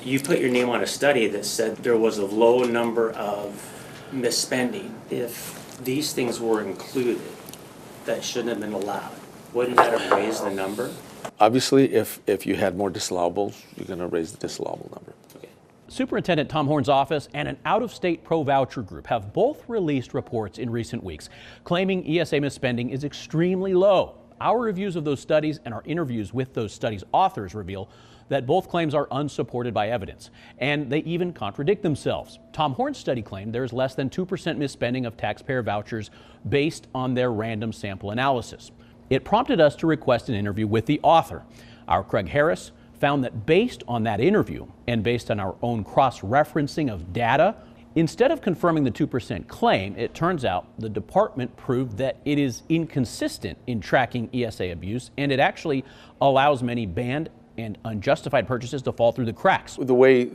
You put your name on a study that said there was a low number of misspending. If these things were included that shouldn't have been allowed, wouldn't that have raised the number? Obviously, if you had more disallowables, you're going to raise the disallowable number. Okay. Superintendent Tom Horn's office and an out-of-state pro-voucher group have both released reports in recent weeks claiming ESA misspending is extremely low. Our reviews of those studies and our interviews with those studies' authors reveal that both claims are unsupported by evidence, and they even contradict themselves. Tom Horn's study claimed there's less than 2% misspending of taxpayer vouchers based on their random sample analysis. It prompted us to request an interview with the author. Our Craig Harris found that based on that interview and based on our own cross-referencing of data, instead of confirming the 2% claim, it turns out the department proved that it is inconsistent in tracking ESA abuse, and it actually allows many banned and unjustified purchases to fall through the cracks. The way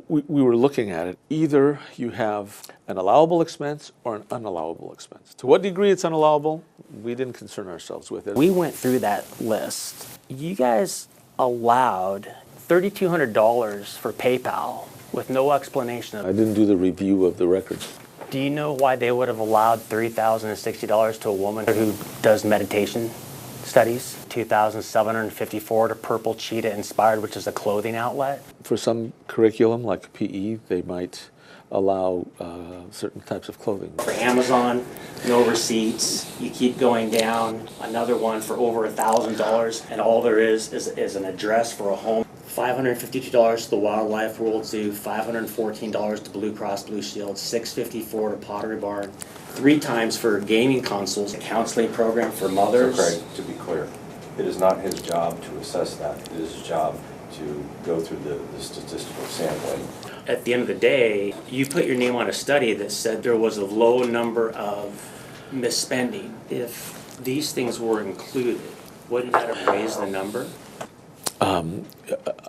we were looking at it, either you have an allowable expense or an unallowable expense. To what degree it's unallowable, we didn't concern ourselves with it. We went through that list. You guys allowed $3,200 for PayPal with no explanation. I didn't do the review of the records. Do you know why they would have allowed $3,060 to a woman who does meditation studies? $2,754 to Purple Cheetah Inspired, which is a clothing outlet. For some curriculum, like PE, they might allow certain types of clothing. For Amazon, no receipts. You keep going down. Another one for over $1,000, and all there is an address for a home. $552 to the Wildlife World Zoo, $514 to Blue Cross Blue Shield, $654 to Pottery Barn, 3 times for gaming consoles, a counseling program for mothers. So Craig, to be clear, it is not his job to assess that. It is his job to go through the statistical sampling. At the end of the day, you put your name on a study that said there was a low number of misspending. If these things were included, wouldn't that have raised the number?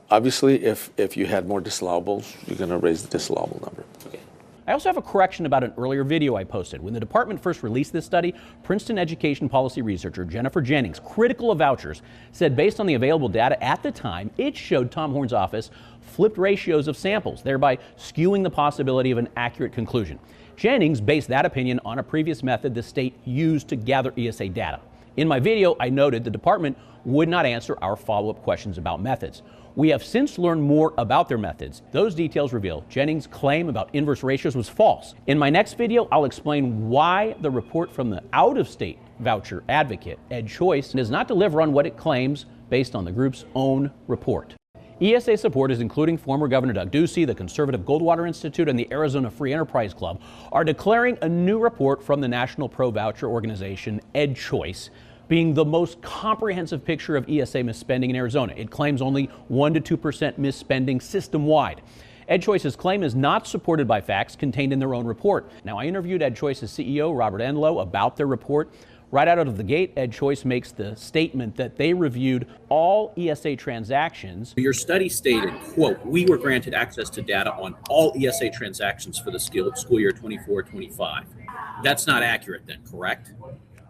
Obviously, if you had more disallowables, you're going to raise the disallowable number. Okay. I also have a correction about an earlier video I posted. When the department first released this study, Princeton education policy researcher Jennifer Jennings, critical of vouchers, said based on the available data at the time, it showed Tom Horn's office flipped ratios of samples, thereby skewing the possibility of an accurate conclusion. Jennings based that opinion on a previous method the state used to gather ESA data. In my video, I noted the department would not answer our follow-up questions about methods. We have since learned more about their methods. Those details reveal Jennings' claim about inverse ratios was false. In my next video, I'll explain why the report from the out-of-state voucher advocate, EdChoice, does not deliver on what it claims based on the group's own report. ESA supporters, including former Governor Doug Ducey, the conservative Goldwater Institute, and the Arizona Free Enterprise Club, are declaring a new report from the national pro-voucher organization, EdChoice, being the most comprehensive picture of ESA misspending in Arizona. It claims only 1 to 2% misspending system-wide. EdChoice's claim is not supported by facts contained in their own report. Now, I interviewed EdChoice's CEO, Robert Enlow, about their report. Right out of the gate, EdChoice makes the statement that they reviewed all ESA transactions. Your study stated, quote, we were granted access to data on all ESA transactions for the school year 24-25. That's not accurate then, correct?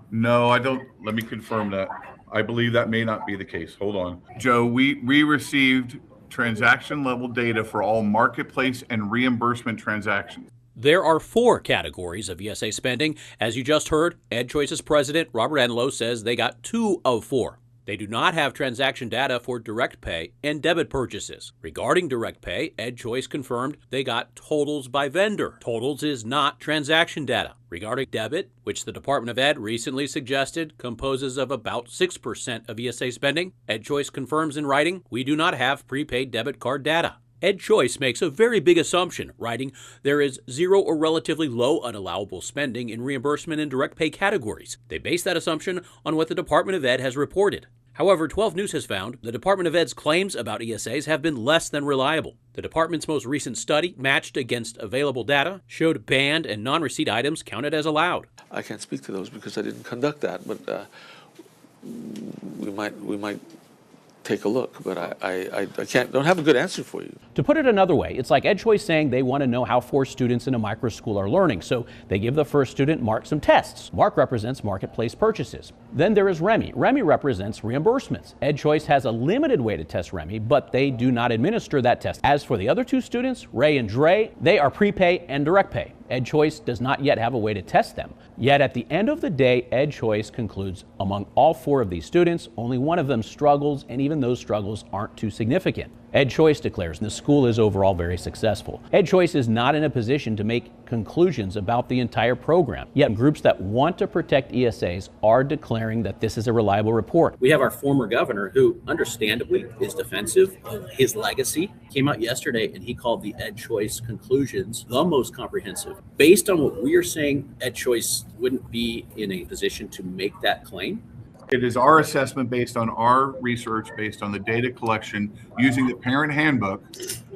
No, I don't. Let me confirm that. I believe that may not be the case. Hold on. Joe, we received transaction level data for all marketplace and reimbursement transactions. There are 4 categories of ESA spending. As you just heard, EdChoice's president, Robert Enlow, says they got 2 of 4. They do not have transaction data for direct pay and debit purchases. Regarding direct pay, EdChoice confirmed they got totals by vendor. Totals is not transaction data. Regarding debit, which the Department of Ed recently suggested composes of about 6% of ESA spending, EdChoice confirms in writing, we do not have prepaid debit card data. EdChoice makes a very big assumption, writing, there is 0 or relatively low unallowable spending in reimbursement and direct pay categories. They base that assumption on what the Department of Ed has reported. However, 12 News has found the Department of Ed's claims about ESAs have been less than reliable. The department's most recent study, matched against available data, showed banned and non-receipt items counted as allowed. I can't speak to those because I didn't conduct that, but we might take a look, but I don't have a good answer for you. To put it another way, it's like EdChoice saying they want to know how 4 students in a micro school are learning, so they give the first student Mark some tests. Mark represents marketplace purchases. Then there is Remy. Remy represents reimbursements. EdChoice has a limited way to test Remy, but they do not administer that test. As for the other 2 students, Ray and Dre, they are prepay and direct pay. EdChoice does not yet have a way to test them. Yet at the end of the day, EdChoice concludes among all 4 of these students, only one of them struggles, and even those struggles aren't too significant. EdChoice declares the school is overall very successful. EdChoice is not in a position to make conclusions about the entire program, yet groups that want to protect ESAs are declaring that this is a reliable report. We have our former governor who understandably is defensive of his legacy. Came out yesterday and he called the EdChoice conclusions the most comprehensive. Based on what we are saying, EdChoice wouldn't be in a position to make that claim. It is our assessment based on our research, based on the data collection, using the parent handbook,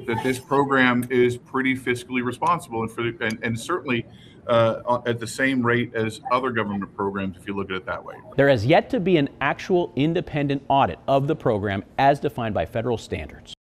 that this program is pretty fiscally responsible and certainly at the same rate as other government programs, if you look at it that way. There has yet to be an actual independent audit of the program as defined by federal standards.